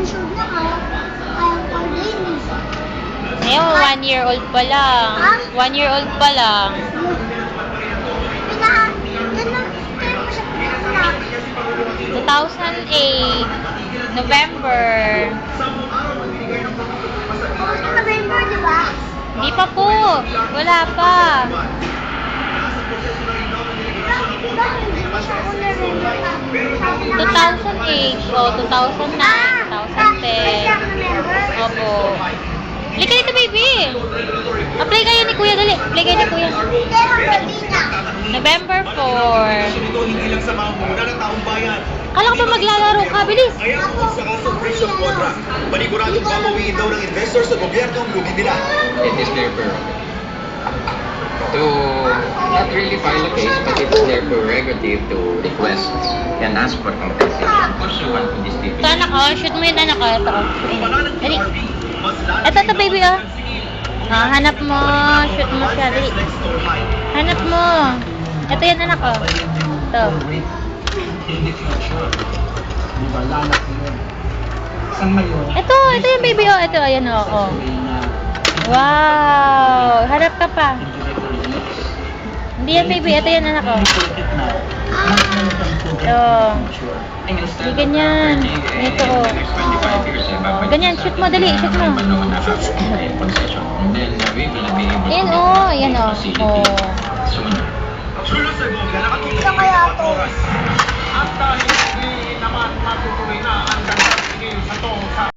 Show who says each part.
Speaker 1: shoot na kayang pag-linis.
Speaker 2: Ngayon, 1 year old pa lang. 1 year old pa lang.
Speaker 1: Kaya mo siya pinanak.
Speaker 2: 2008, November.
Speaker 1: November, di ba?
Speaker 2: Di pa po. Wala pa.
Speaker 1: Bakit hindi mo siya kung November pa?
Speaker 2: 2008, o 2009, 2010. Opo. Play kayo dito, baby. Play kayo ni Kuya, dali. Play kayo ni Kuya.
Speaker 1: Pero baby na.
Speaker 2: November 4.
Speaker 3: Ito hindi lang sa mga muna ng taong bayan.
Speaker 2: Kala ko pa maglalaro ka, bilis.
Speaker 3: Kaya kung sa kasong breach of contract, paniguradong babawiin daw ng investors sa gobyerno ang lugi nila.
Speaker 4: It is their prerogative to not really file a case, but it's their prerogative to request and ask for compensation pursuant to this
Speaker 2: Ito,
Speaker 4: stipulation.
Speaker 2: anak, oh. Shoot mo yun, anak, oh. Ito, oh.
Speaker 3: Pangalan ng
Speaker 2: Dali.
Speaker 3: PRB, mas lalo
Speaker 2: Ito, baby, oh. Hanap mo. Shoot mo siya, dali. Hanap mo. Ito yan, anak, oh. Ito.
Speaker 5: Di ba, lanak yun. Sa ngayon,
Speaker 2: Ito yung baby, oh. Ito, ayan, oh. Oh. Wow. Harap ka pa. Hindi yan, baby. Ito yan, anak, oh. Ito. Hindi ganyan. Ito, oh. Ganyan, shoot mo, dali. Shoot mo. Ayan, oh. Ayan, oh. Oh.
Speaker 3: Julius Segovia nakakita
Speaker 1: Ito kaya to.
Speaker 3: At dahil hindi naman matutuloy na ang ganda sa to sa